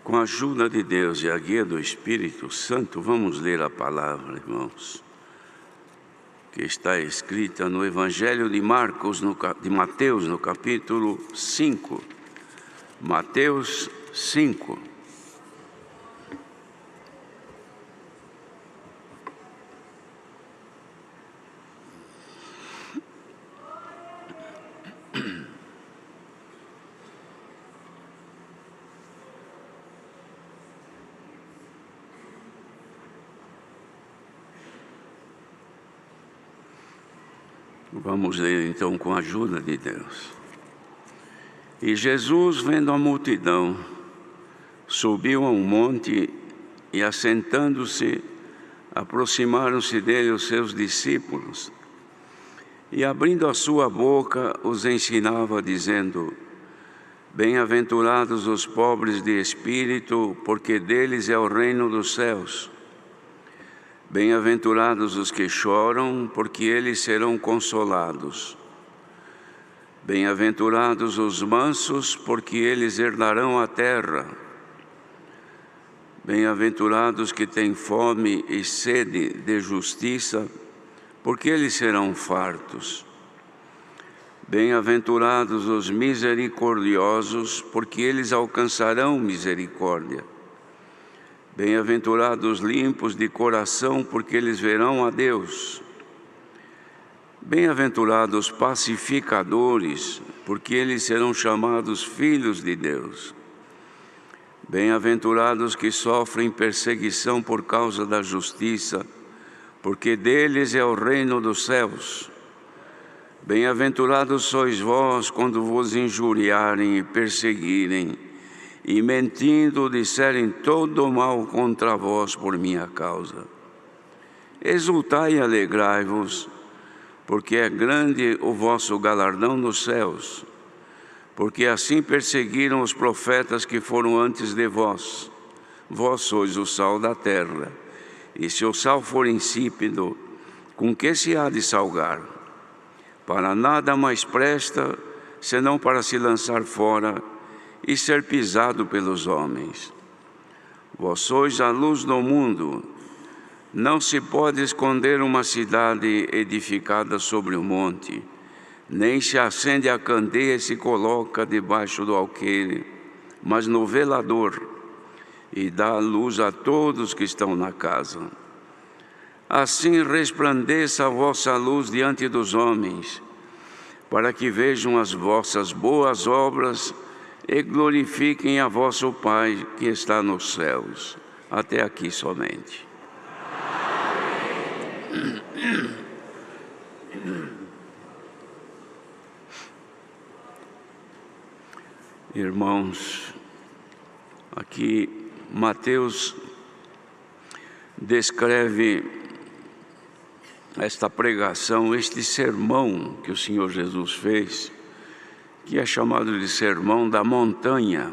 Com a ajuda de Deus e a guia do Espírito Santo, vamos ler a palavra, irmãos, que está escrita no Evangelho de Mateus, no capítulo 5. Mateus 5. Vamos ler então com a ajuda de Deus. E Jesus, vendo a multidão, subiu a um monte e, assentando-se, aproximaram-se dele os seus discípulos. E, abrindo a sua boca, os ensinava, dizendo: Bem-aventurados os pobres de espírito, porque deles é o reino dos céus. Bem-aventurados os que choram, porque eles serão consolados. Bem-aventurados os mansos, porque eles herdarão a terra. Bem-aventurados que têm fome e sede de justiça, porque eles serão fartos. Bem-aventurados os misericordiosos, porque eles alcançarão misericórdia. Bem-aventurados limpos de coração, porque eles verão a Deus. Bem-aventurados pacificadores, porque eles serão chamados filhos de Deus. Bem-aventurados que sofrem perseguição por causa da justiça, porque deles é o reino dos céus. Bem-aventurados sois vós quando vos injuriarem e perseguirem, e mentindo disserem todo o mal contra vós por minha causa. Exultai e alegrai-vos, porque é grande o vosso galardão nos céus, porque assim perseguiram os profetas que foram antes de vós. Vós sois o sal da terra, e se o sal for insípido, com que se há de salgar? Para nada mais presta, senão para se lançar fora e ser pisado pelos homens. Vós sois a luz do mundo. Não se pode esconder uma cidade edificada sobre um monte, nem se acende a candeia e se coloca debaixo do alqueire, mas no velador, e dá luz a todos que estão na casa. Assim resplandeça a vossa luz diante dos homens, para que vejam as vossas boas obras e glorifiquem a vosso Pai que está nos céus. Até aqui somente. Irmãos, aqui Mateus descreve esta pregação, este sermão que o Senhor Jesus fez, que é chamado de Sermão da Montanha.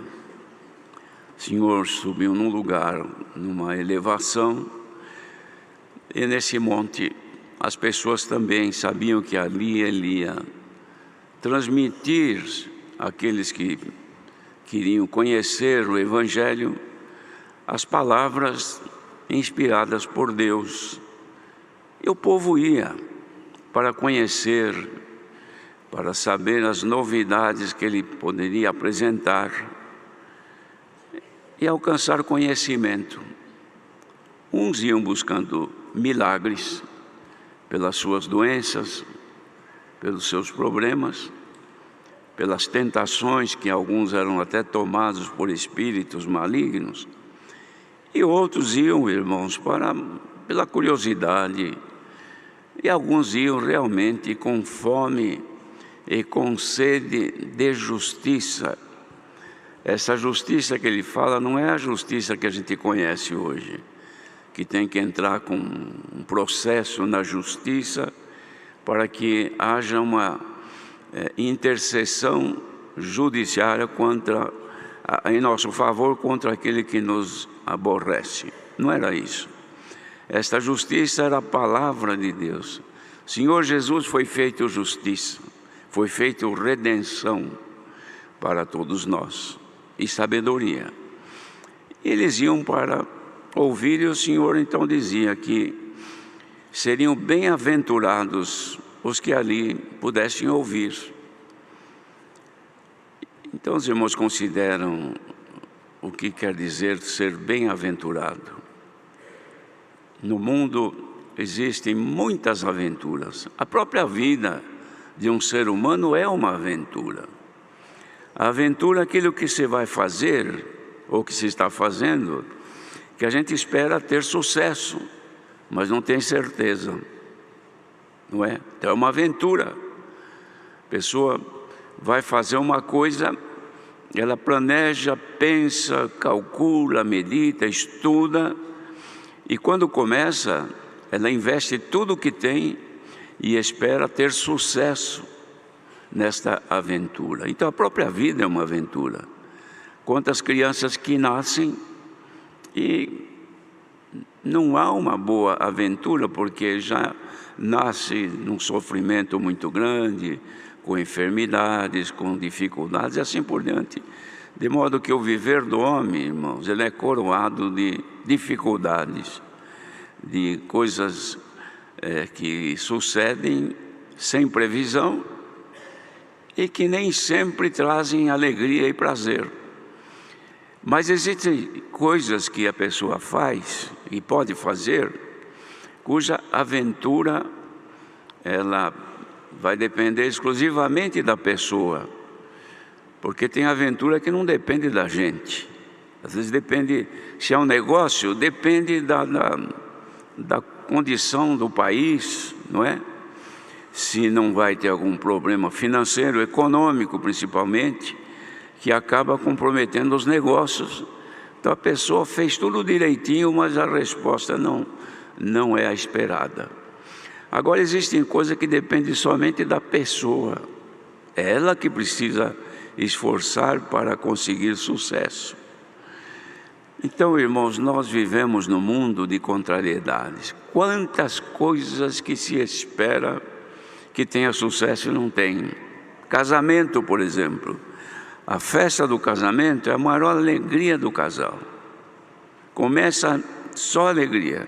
O Senhor subiu num lugar, numa elevação, e nesse monte as pessoas também sabiam que ali ele ia transmitir àqueles que queriam conhecer o Evangelho as palavras inspiradas por Deus. E o povo ia para conhecer, para saber as novidades que ele poderia apresentar e alcançar conhecimento. Uns iam buscando milagres pelas suas doenças, pelos seus problemas, pelas tentações, que alguns eram até tomados por espíritos malignos, e outros iam, irmãos, pela curiosidade, e alguns iam realmente com fome e com sede de justiça. Essa justiça que ele fala não é a justiça que a gente conhece hoje, que tem que entrar com um processo na justiça para que haja uma intercessão judiciária em nosso favor contra aquele que nos aborrece. Não era isso. Esta justiça era a palavra de Deus. O Senhor Jesus foi feito justiça, foi feito redenção para todos nós e sabedoria. Eles iam para ouvir, e o Senhor então dizia que seriam bem-aventurados os que ali pudessem ouvir. Então os irmãos consideram o que quer dizer ser bem-aventurado. No mundo existem muitas aventuras. A própria vida de um ser humano é uma aventura. A aventura é aquilo que se vai fazer, ou que se está fazendo, que a gente espera ter sucesso, mas não tem certeza, não é? Então é uma aventura. A pessoa vai fazer uma coisa, ela planeja, pensa, calcula, medita, estuda, e quando começa, ela investe tudo o que tem e espera ter sucesso nesta aventura. Então a própria vida é uma aventura. Quantas crianças que nascem e não há uma boa aventura, porque já nasce num sofrimento muito grande, com enfermidades, com dificuldades e assim por diante. De modo que o viver do homem, irmãos, ele é coroado de dificuldades, de coisas que sucedem sem previsão e que nem sempre trazem alegria e prazer. Mas existem coisas que a pessoa faz e pode fazer, cuja aventura ela vai depender exclusivamente da pessoa, porque tem aventura que não depende da gente. Às vezes depende, se é um negócio, depende da condição do país, não é? Se não vai ter algum problema financeiro, econômico principalmente, que acaba comprometendo os negócios. Então a pessoa fez tudo direitinho, mas a resposta não é a esperada. Agora existem coisas que dependem somente da pessoa. É ela que precisa esforçar para conseguir sucesso. Então, irmãos, nós vivemos num mundo de contrariedades. Quantas coisas que se espera que tenha sucesso e não tem. Casamento, por exemplo. A festa do casamento é a maior alegria do casal. Começa só alegria.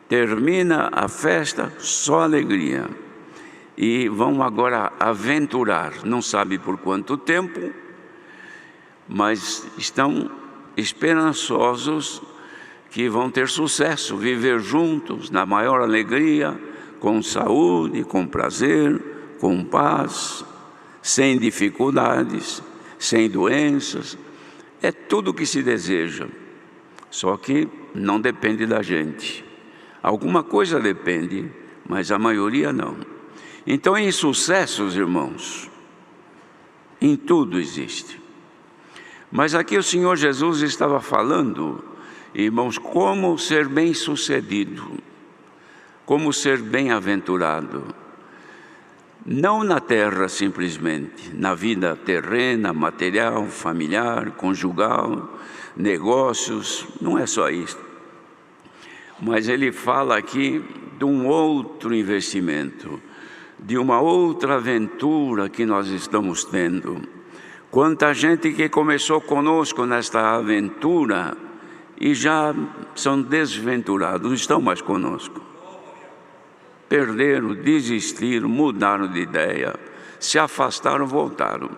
Termina a festa, só alegria. E vão agora aventurar, não sabe por quanto tempo, mas estão esperançosos que vão ter sucesso, viver juntos na maior alegria, com saúde, com prazer, com paz, sem dificuldades, sem doenças. É tudo o que se deseja, só que não depende da gente. Alguma coisa depende, mas a maioria não. Então, em sucessos, irmãos, em tudo existe. Mas aqui o Senhor Jesus estava falando, irmãos, como ser bem-sucedido, como ser bem-aventurado. Não na terra simplesmente, na vida terrena, material, familiar, conjugal, negócios, não é só isso. Mas ele fala aqui de um outro investimento, de uma outra aventura que nós estamos tendo. Quanta gente que começou conosco nesta aventura e já são desventurados, não estão mais conosco. Perderam, desistiram, mudaram de ideia, se afastaram, voltaram.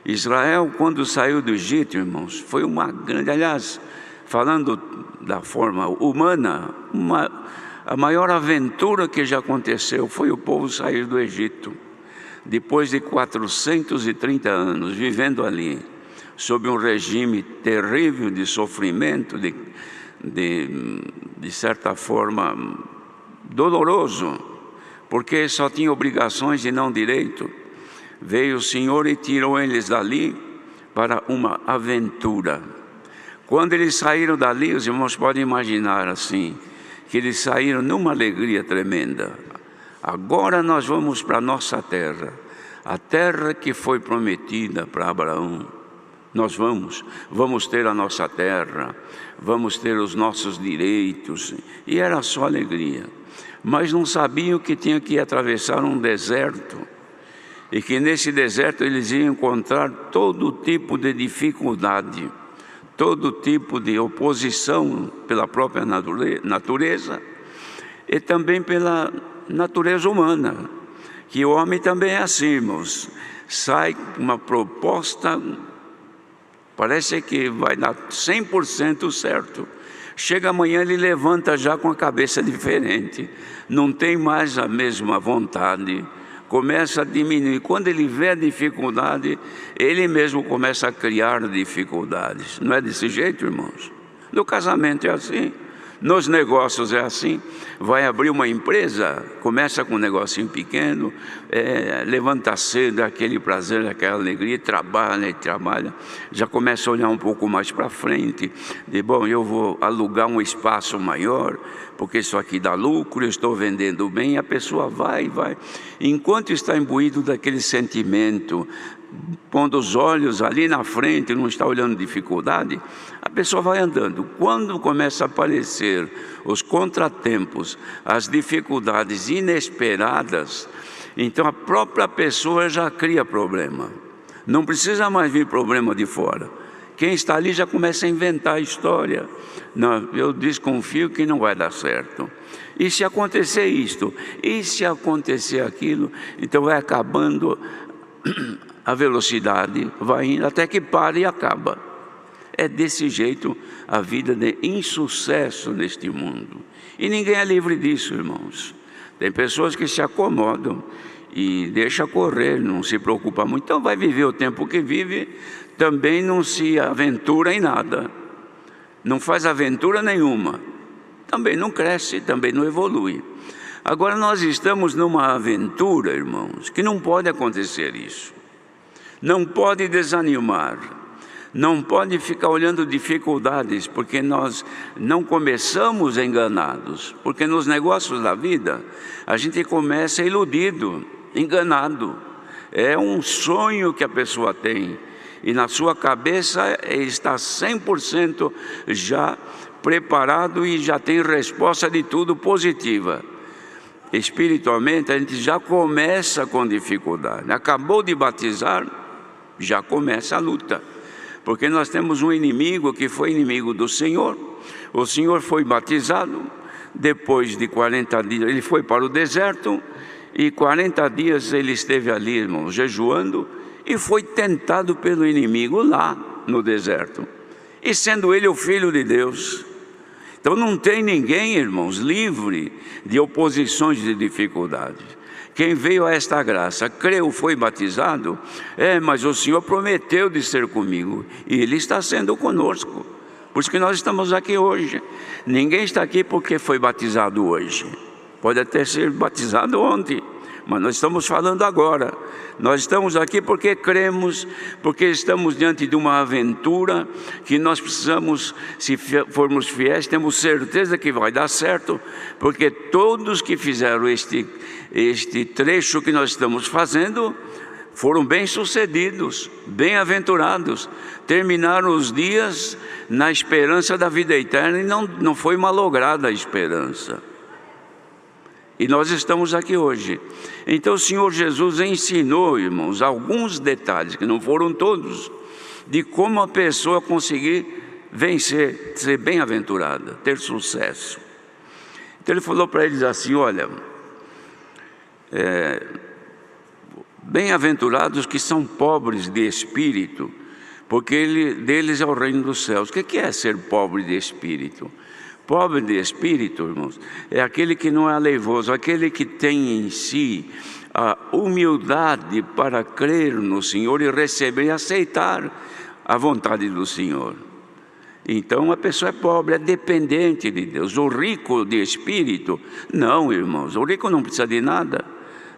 Israel, quando saiu do Egito, irmãos, foi uma grande, aliás, falando da forma humana, a maior aventura que já aconteceu foi o povo sair do Egito. Depois de 430 anos vivendo ali, sob um regime terrível de sofrimento, de certa forma doloroso, porque só tinha obrigações e não direito. Veio o Senhor e tirou eles dali para uma aventura. Quando eles saíram dali, os irmãos podem imaginar assim, que eles saíram numa alegria tremenda. Agora nós vamos para a nossa terra, a terra que foi prometida para Abraão. Nós vamos ter a nossa terra, vamos ter os nossos direitos, e era só alegria. Mas não sabiam que tinham que atravessar um deserto, e que nesse deserto eles iam encontrar todo tipo de dificuldade, todo tipo de oposição pela própria natureza e também pela natureza humana, que o homem também é assim, irmãos. Sai uma proposta, parece que vai dar 100% certo. Chega amanhã, ele levanta já com a cabeça diferente, não tem mais a mesma vontade, começa a diminuir. Quando ele vê a dificuldade, ele mesmo começa a criar dificuldades. Não é desse jeito, irmãos? No casamento é assim, nos negócios é assim. Vai abrir uma empresa, começa com um negocinho pequeno, levanta cedo, aquele prazer, aquela alegria, trabalha, já começa a olhar um pouco mais para frente, de bom, eu vou alugar um espaço maior, porque isso aqui dá lucro, eu estou vendendo bem. A pessoa vai, enquanto está imbuído daquele sentimento, pondo os olhos ali na frente, não está olhando dificuldade, a pessoa vai andando. Quando começa a aparecer os contratempos, as dificuldades inesperadas, então a própria pessoa já cria problema. Não precisa mais vir problema de fora. Quem está ali já começa a inventar a história. Não, eu desconfio que não vai dar certo. E se acontecer isto? E se acontecer aquilo? Então vai acabando a velocidade, vai indo até que para e acaba. É desse jeito a vida de insucesso neste mundo. E ninguém é livre disso, irmãos. Tem pessoas que se acomodam e deixa correr, não se preocupa muito. Então vai viver o tempo que vive, também não se aventura em nada. Não faz aventura nenhuma. Também não cresce, também não evolui. Agora nós estamos numa aventura, irmãos, que não pode acontecer isso. Não pode desanimar, não pode ficar olhando dificuldades, porque nós não começamos enganados. Porque nos negócios da vida, a gente começa iludido, enganado. É um sonho que a pessoa tem, e na sua cabeça está 100% já preparado e já tem resposta de tudo positiva. Espiritualmente, a gente já começa com dificuldade. Acabou de batizar, já começa a luta, porque nós temos um inimigo que foi inimigo do Senhor. O Senhor foi batizado, depois de 40 dias ele foi para o deserto, e 40 dias ele esteve ali, irmãos, jejuando, e foi tentado pelo inimigo lá no deserto, e sendo ele o Filho de Deus. Então não tem ninguém, irmãos, livre de oposições, de dificuldades. Quem veio a esta graça, creu, foi batizado, mas o Senhor prometeu de ser comigo, e Ele está sendo conosco. Por isso que nós estamos aqui hoje. Ninguém está aqui porque foi batizado hoje. Pode até ser batizado ontem, mas nós estamos falando agora. Nós estamos aqui porque cremos, porque estamos diante de uma aventura que nós precisamos, se formos fiéis, temos certeza que vai dar certo, porque todos que fizeram este trecho que nós estamos fazendo foram bem-sucedidos, bem-aventurados, terminaram os dias na esperança da vida eterna, e não foi malograda a esperança. E nós estamos aqui hoje. Então o Senhor Jesus ensinou, irmãos, alguns detalhes, que não foram todos, de como a pessoa conseguir vencer, ser bem-aventurada, ter sucesso. Então ele falou para eles assim: olha, bem-aventurados que são pobres de espírito, porque deles é o reino dos céus. O que é ser pobre de espírito? Pobre de espírito, irmãos, é aquele que não é aleivoso, aquele que tem em si a humildade para crer no Senhor e receber e aceitar a vontade do Senhor. Então a pessoa é pobre, é dependente de Deus. O rico de espírito, não, irmãos, o rico não precisa de nada,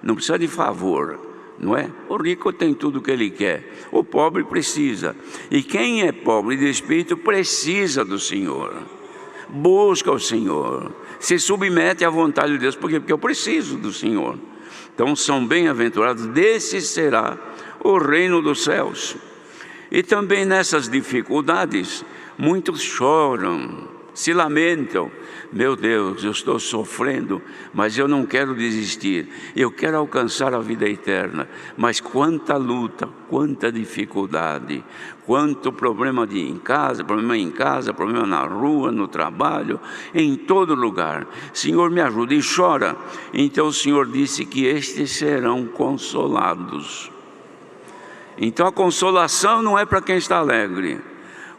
não precisa de favor, não é? O rico tem tudo o que ele quer, o pobre precisa. E quem é pobre de espírito precisa do Senhor. Busca o Senhor, se submete à vontade de Deus, porque eu preciso do Senhor. Então são bem-aventurados, desse será o reino dos céus. E também nessas dificuldades, muitos choram, se lamentam. Meu Deus, eu estou sofrendo, mas eu não quero desistir. Eu quero alcançar a vida eterna. Mas quanta luta, quanta dificuldade, quanto problema em casa, problema na rua, no trabalho, em todo lugar. Senhor, me ajuda, e chora. Então o Senhor disse que estes serão consolados. Então a consolação não é para quem está alegre.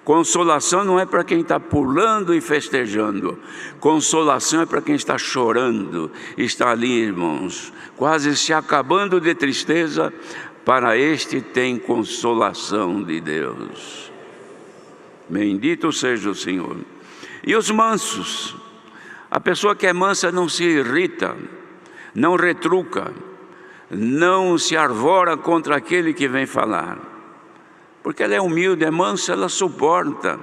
Consolação não é para quem está pulando e festejando. Consolação é para quem está chorando, está ali, irmãos, quase se acabando de tristeza. Para este tem consolação de Deus. Bendito seja o Senhor. E os mansos? A pessoa que é mansa não se irrita, não retruca, não se arvora contra aquele que vem falar. Porque ela é humilde, é mansa, ela suporta.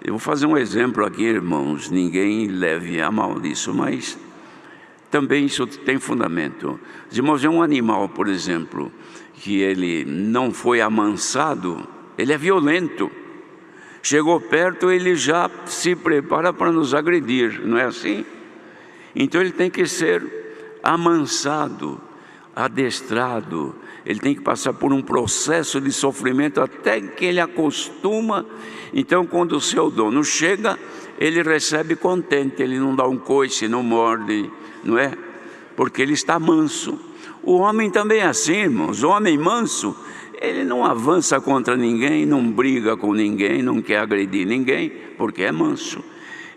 Eu vou fazer um exemplo aqui, irmãos, ninguém leve a mal disso, mas também isso tem fundamento. Os irmãos, é um animal, por exemplo, que ele não foi amansado, ele é violento. Chegou perto, ele já se prepara para nos agredir, não é assim? Então ele tem que ser amansado, adestrado. Ele tem que passar por um processo de sofrimento até que ele acostuma. Então quando o seu dono chega, ele recebe contente, ele não dá um coice, não morde, não é? Porque ele está manso. O homem também é assim, irmãos. O homem manso, ele não avança contra ninguém, não briga com ninguém, não quer agredir ninguém, porque é manso.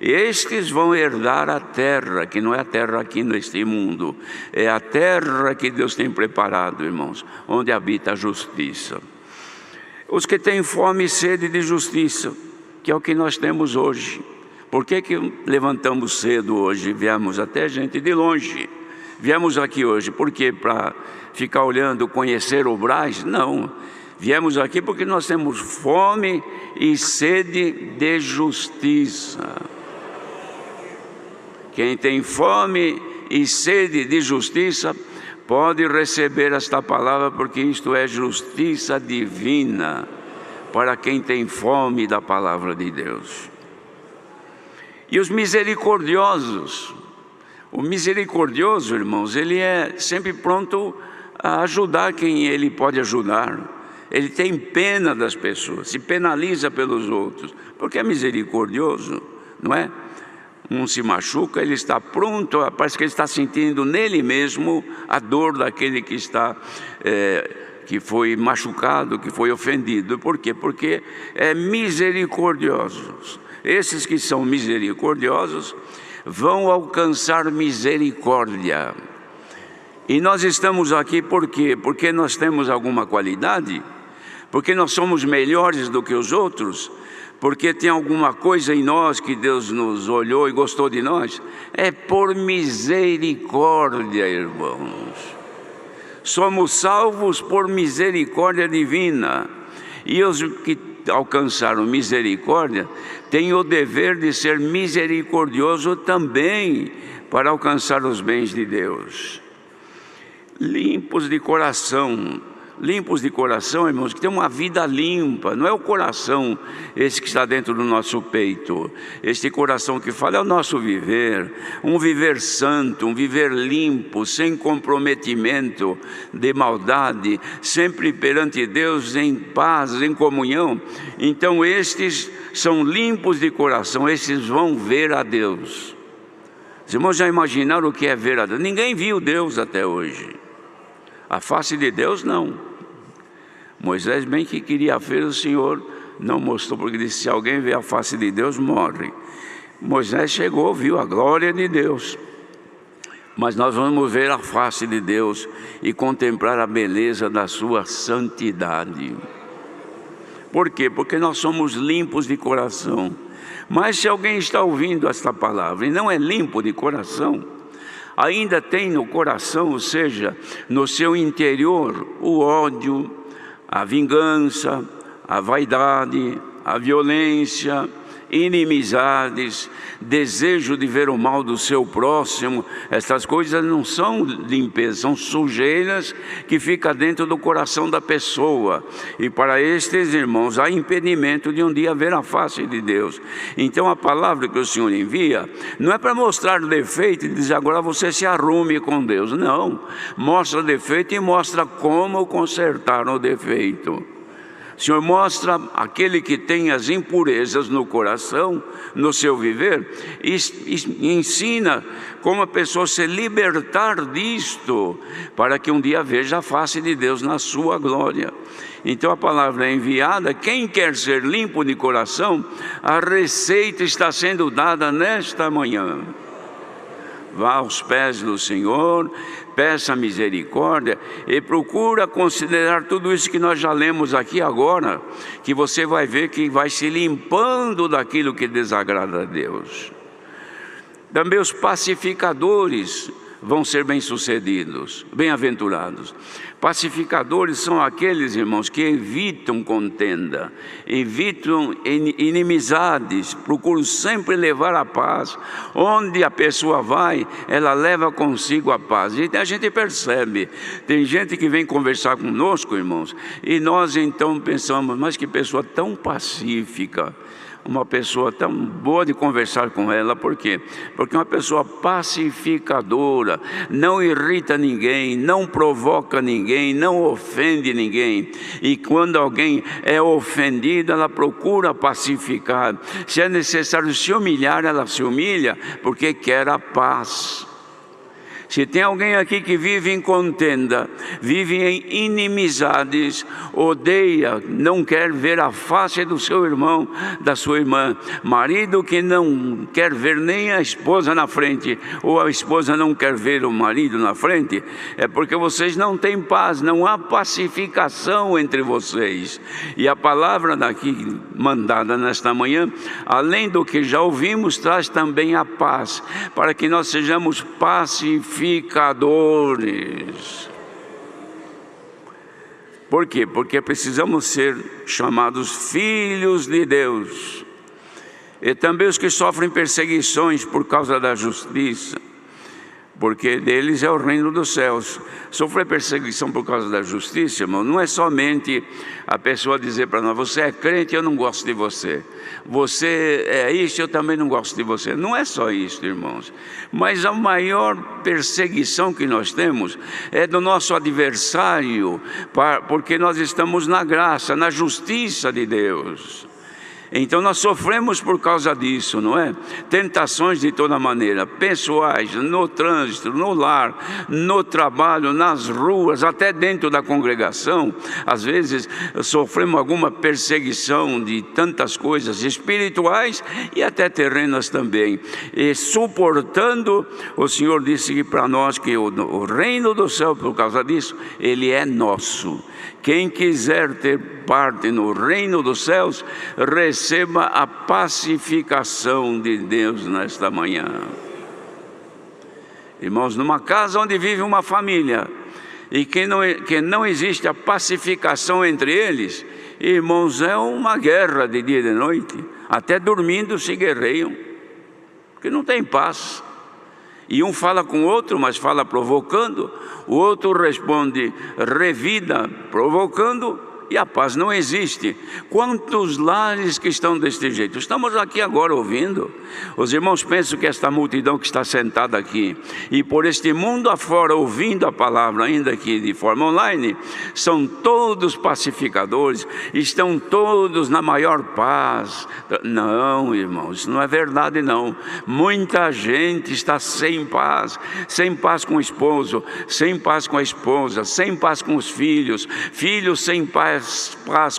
Estes vão herdar a terra, que não é a terra aqui neste mundo, é a terra que Deus tem preparado, irmãos, onde habita a justiça. Os que têm fome e sede de justiça, que é o que nós temos hoje. Por que levantamos cedo hoje? Viemos até gente de longe. Viemos aqui hoje, por quê? Para ficar olhando, conhecer o Brás? Não. Viemos aqui porque nós temos fome e sede de justiça. Quem tem fome e sede de justiça pode receber esta palavra, porque isto é justiça divina para quem tem fome da palavra de Deus. E os misericordiosos? O misericordioso, irmãos, ele é sempre pronto a ajudar quem ele pode ajudar. Ele tem pena das pessoas, se penaliza pelos outros, porque é misericordioso, não é? Um se machuca, ele está pronto, parece que ele está sentindo nele mesmo a dor daquele que está, que foi machucado, que foi ofendido. Por quê? Porque é misericordiosos. Esses que são misericordiosos vão alcançar misericórdia. E nós estamos aqui por quê? Porque nós temos alguma qualidade? Porque nós somos melhores do que os outros? Porque tem alguma coisa em nós que Deus nos olhou e gostou de nós? É por misericórdia, irmãos. Somos salvos por misericórdia divina. E os que alcançaram misericórdia têm o dever de ser misericordioso também para alcançar os bens de Deus. Limpos de coração. Limpos de coração, irmãos, que tem uma vida limpa. Não é o coração esse que está dentro do nosso peito. Este coração que fala é o nosso viver. Um viver santo, um viver limpo, sem comprometimento de maldade, sempre perante Deus em paz, em comunhão. Então estes são limpos de coração, estes vão ver a Deus. Os irmãos já imaginaram o que é ver a Deus? Ninguém viu Deus até hoje. A face de Deus não. Moisés bem que queria ver, o Senhor não mostrou, porque disse: se alguém vê a face de Deus, morre. Moisés chegou, viu a glória de Deus. Mas nós vamos ver a face de Deus e contemplar a beleza da sua santidade. Por quê? Porque nós somos limpos de coração. Mas se alguém está ouvindo esta palavra e não é limpo de coração, ainda tem no coração, ou seja, no seu interior, o ódio, a vingança, a vaidade, a violência inimizades, desejo de ver o mal do seu próximo. Essas coisas não são limpeza, são sujeiras que ficam dentro do coração da pessoa. E para estes irmãos há impedimento de um dia ver a face de Deus. Então a palavra que o Senhor envia não é para mostrar defeito e dizer agora você se arrume com Deus. Não, mostra defeito e mostra como consertar o defeito. O Senhor mostra aquele que tem as impurezas no coração, no seu viver, e ensina como a pessoa se libertar disto, para que um dia veja a face de Deus na sua glória. Então a palavra é enviada. Quem quer ser limpo de coração, a receita está sendo dada nesta manhã. Vá aos pés do Senhor, peça misericórdia e procura considerar tudo isso que nós já lemos aqui agora, que você vai ver que vai se limpando daquilo que desagrada a Deus. Também os pacificadores vão ser bem-sucedidos, bem-aventurados. Pacificadores são aqueles, irmãos, que evitam contenda, evitam inimizades, procuram sempre levar a paz. Onde a pessoa vai, ela leva consigo a paz. E a gente percebe, tem gente que vem conversar conosco, irmãos, e nós então pensamos, mas que pessoa tão pacífica, uma pessoa tão boa de conversar com ela. Por quê? Porque uma pessoa pacificadora, não irrita ninguém, não provoca ninguém, não ofende ninguém. E quando alguém é ofendido, ela procura pacificar. Se é necessário se humilhar, ela se humilha, porque quer a paz. Se tem alguém aqui que vive em contenda, vive em inimizades, odeia, não quer ver a face do seu irmão, da sua irmã, marido que não quer ver nem a esposa na frente, ou a esposa não quer ver o marido na frente, é porque vocês não têm paz, não há pacificação entre vocês. E a palavra daqui mandada nesta manhã, além do que já ouvimos, traz também a paz, para que nós sejamos pacificadores. Por quê? Porque precisamos ser chamados filhos de Deus. E também os que sofrem perseguições por causa da justiça, porque deles é o reino dos céus. Sofrer perseguição por causa da justiça, irmão, não é somente a pessoa dizer para nós, você é crente, eu não gosto de você. Você é isso, eu também não gosto de você. Não é só isso, irmãos. Mas a maior perseguição que nós temos é do nosso adversário, porque nós estamos na graça, na justiça de Deus. Então nós sofremos por causa disso, não é? Tentações de toda maneira, pessoais, no trânsito, no lar, no trabalho, nas ruas, até dentro da congregação. Às vezes sofremos alguma perseguição de tantas coisas espirituais e até terrenas também. E suportando, o Senhor disse para nós que o reino do céu, por causa disso, ele é nosso. Quem quiser ter parte no reino dos céus, receba a pacificação de Deus nesta manhã. Irmãos, numa casa onde vive uma família e que não existe a pacificação entre eles, irmãos, é uma guerra de dia e de noite. Até dormindo se guerreiam, porque não tem paz. E um fala com o outro, mas fala provocando. O outro responde revida, provocando, e a paz não existe. Quantos lares que estão deste jeito? Estamos aqui agora ouvindo. Os irmãos pensam que esta multidão que está sentada aqui e por este mundo afora ouvindo a palavra, ainda que de forma online, são todos pacificadores, estão todos na maior paz. Não, irmãos, isso não é verdade não. Muita gente está sem paz com o esposo, sem paz com a esposa, sem paz com os filhos, filhos sem paz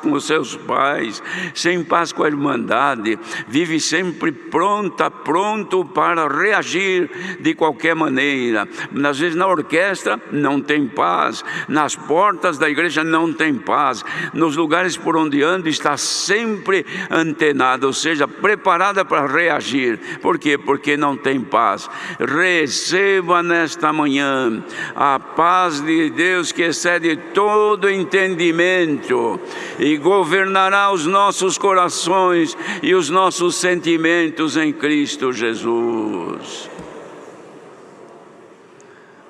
com os seus pais, sem paz com a irmandade, vive sempre pronto para reagir de qualquer maneira. Às vezes na orquestra não tem paz, nas portas da igreja não tem paz, nos lugares por onde anda está sempre antenada, ou seja, preparada para reagir. Por quê? Porque não tem paz. Receba nesta manhã a paz de Deus que excede todo entendimento. Espírito e governará os nossos corações e os nossos sentimentos em Cristo Jesus.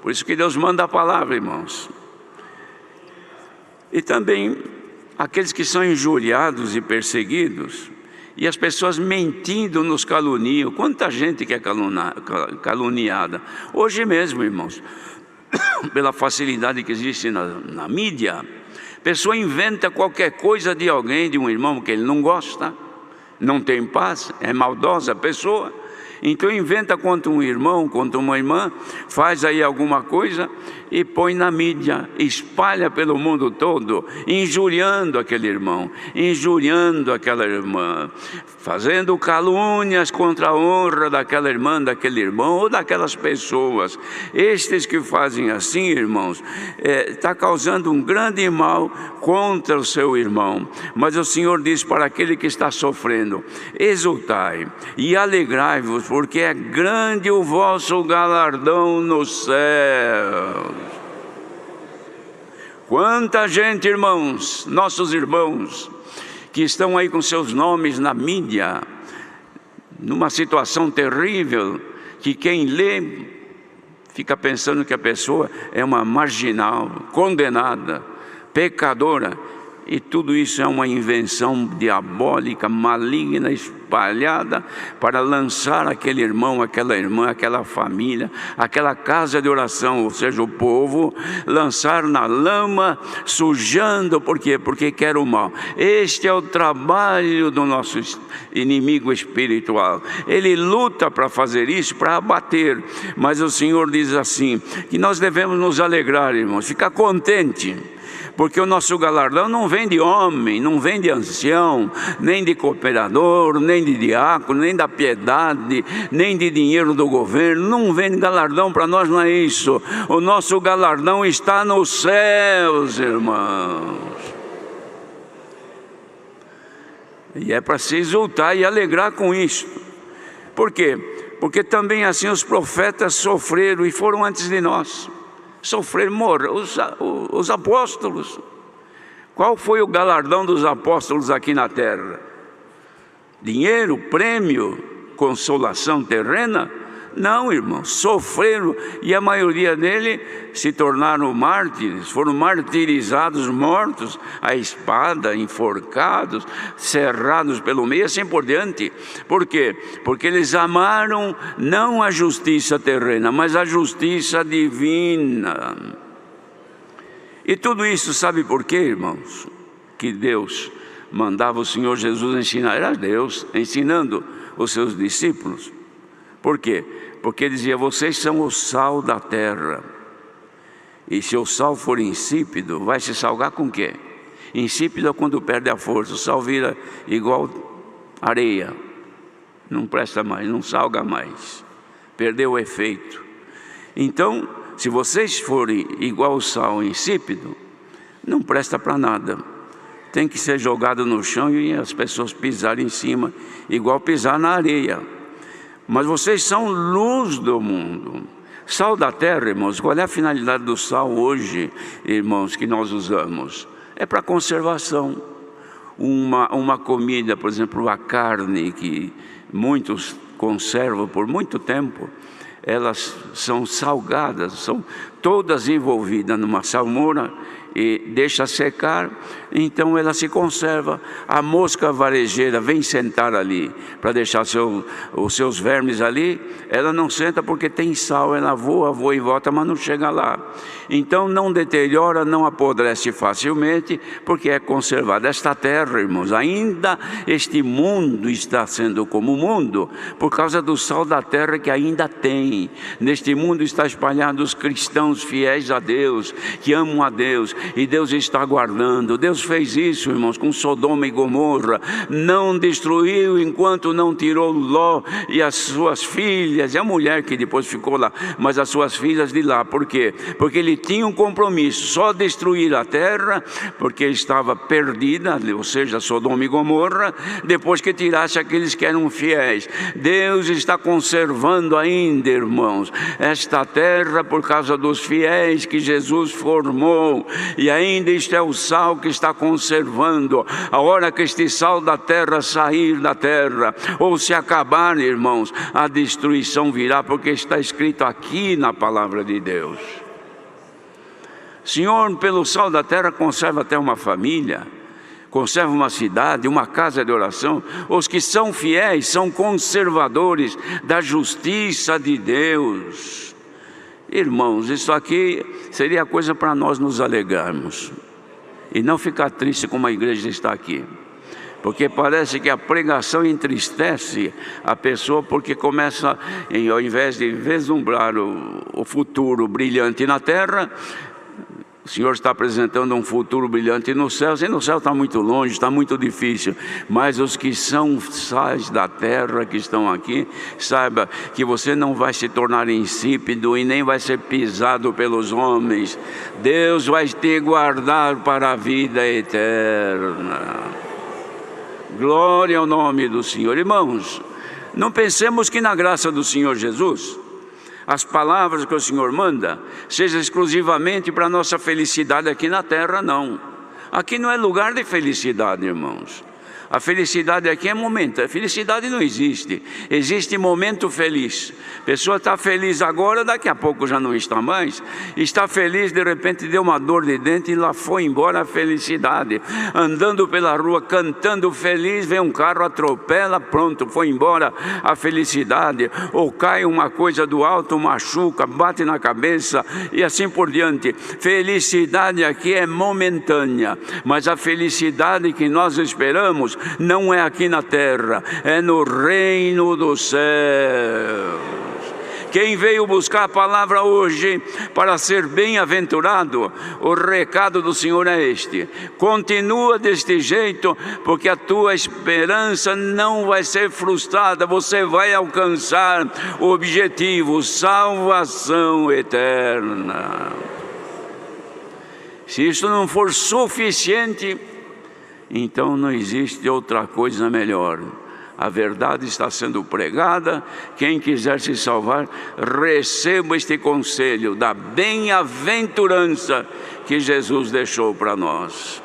Por isso que Deus manda a palavra, irmãos. E também aqueles que são injuriados e perseguidos, e as pessoas mentindo nos caluniam. Quanta gente que é caluniada. Hoje mesmo, irmãos, pela facilidade que existe na mídia, a pessoa inventa qualquer coisa de alguém, de um irmão que ele não gosta, não tem paz, é maldosa a pessoa. Então inventa contra um irmão, contra uma irmã, faz aí alguma coisa e põe na mídia, espalha pelo mundo todo, injuriando aquele irmão, injuriando aquela irmã, fazendo calúnias contra a honra daquela irmã, daquele irmão ou daquelas pessoas. Estes que fazem assim, irmãos, está causando um grande mal contra o seu irmão. Mas o Senhor diz para aquele que está sofrendo: exultai e alegrai-vos, porque é grande o vosso galardão no céu. Quanta gente, irmãos, nossos irmãos, que estão aí com seus nomes na mídia, numa situação terrível, que quem lê fica pensando que a pessoa é uma marginal, condenada, pecadora. E tudo isso é uma invenção diabólica, maligna, espalhada para lançar aquele irmão, aquela irmã, aquela família, aquela casa de oração, ou seja, o povo, lançar na lama, sujando. Por quê? Porque quer o mal. Este é o trabalho do nosso inimigo espiritual. Ele luta para fazer isso, para abater. Mas o Senhor diz assim, que nós devemos nos alegrar, irmãos, ficar contente. Porque o nosso galardão não vem de homem, não vem de ancião, nem de cooperador, nem de diácono, nem da piedade, nem de dinheiro do governo. Não vem de galardão, para nós não é isso. O nosso galardão está nos céus, irmãos. E é para se exultar e alegrar com isso. Por quê? Porque também assim os profetas sofreram e foram antes de nós. Sofrer, morrer, os apóstolos. Qual foi o galardão dos apóstolos aqui na terra? Dinheiro, prêmio, consolação terrena? Não, irmãos, sofreram, e a maioria deles se tornaram mártires, foram martirizados, mortos à espada, enforcados, cerrados pelo meio, assim por diante. Por quê? Porque eles amaram não a justiça terrena, mas a justiça divina. E tudo isso, sabe por quê, irmãos? Que Deus mandava o Senhor Jesus ensinar, era Deus ensinando os seus discípulos. Por quê? Porque ele dizia: vocês são o sal da terra. E se o sal for insípido, vai se salgar com o quê? Insípido é quando perde a força. O sal vira igual areia. Não presta mais, não salga mais. Perdeu o efeito. Então, se vocês forem igual o sal insípido, não presta para nada. Tem que ser jogado no chão e as pessoas pisarem em cima, igual pisar na areia. Mas vocês são luz do mundo. Sal da terra, irmãos. Qual é a finalidade do sal hoje, irmãos, que nós usamos? É para conservação. Uma comida, por exemplo, a carne, que muitos conservam por muito tempo, elas são salgadas, são todas envolvidas numa salmoura e deixa secar, então ela se conserva. A mosca varejeira vem sentar ali para deixar os seus vermes ali, ela não senta porque tem sal, ela voa e volta, mas não chega lá. Então não deteriora, não apodrece facilmente, porque é conservada. Esta terra, irmãos, ainda este mundo está sendo como o mundo, por causa do sal da terra que ainda tem. Neste mundo está espalhado os cristãos fiéis a Deus, que amam a Deus, e Deus está aguardando. Deus fez isso, irmãos, com Sodoma e Gomorra. Não destruiu enquanto não tirou Ló e as suas filhas, e a mulher que depois ficou lá, mas as suas filhas de lá. Por quê? Porque ele tinha um compromisso, só destruir a terra, porque estava perdida, ou seja, Sodoma e Gomorra, depois que tirasse aqueles que eram fiéis. Deus está conservando ainda, irmãos, esta terra por causa dos fiéis que Jesus formou, e ainda este é o sal que está conservando. A hora que este sal da terra sair da terra, ou se acabar, irmãos, a destruição virá, porque está escrito aqui na palavra de Deus. Senhor, pelo sal da terra conserva até uma família, conserva uma cidade, uma casa de oração. Os que são fiéis são conservadores da justiça de Deus. Irmãos, isso aqui seria coisa para nós nos alegrarmos e não ficar triste como a igreja está aqui, porque parece que a pregação entristece a pessoa, porque começa, ao invés de vislumbrar o futuro brilhante na terra, o Senhor está apresentando um futuro brilhante nos céus, e no céu está muito longe, está muito difícil. Mas os que são sais da terra, que estão aqui, saiba que você não vai se tornar insípido e nem vai ser pisado pelos homens. Deus vai te guardar para a vida eterna. Glória ao nome do Senhor. Irmãos, não pensemos que na graça do Senhor Jesus as palavras que o Senhor manda seja exclusivamente para a nossa felicidade aqui na terra, não. Aqui não é lugar de felicidade, irmãos. A felicidade aqui é momento, a felicidade não existe, existe momento feliz. A pessoa está feliz agora, daqui a pouco já não está mais. Está feliz, de repente deu uma dor de dente e lá foi embora a felicidade. Andando pela rua, cantando feliz, vem um carro, atropela, pronto, foi embora a felicidade. Ou cai uma coisa do alto, machuca, bate na cabeça e assim por diante. Felicidade aqui é momentânea, mas a felicidade que nós esperamos não é aqui na terra, é no reino dos céus. Quem veio buscar a palavra hoje para ser bem-aventurado, o recado do Senhor é este: continua deste jeito, porque a tua esperança não vai ser frustrada, você vai alcançar o objetivo, salvação eterna. Se isso não for suficiente, então não existe outra coisa melhor. A verdade está sendo pregada. Quem quiser se salvar, receba este conselho da bem-aventurança que Jesus deixou para nós.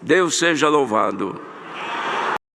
Deus seja louvado.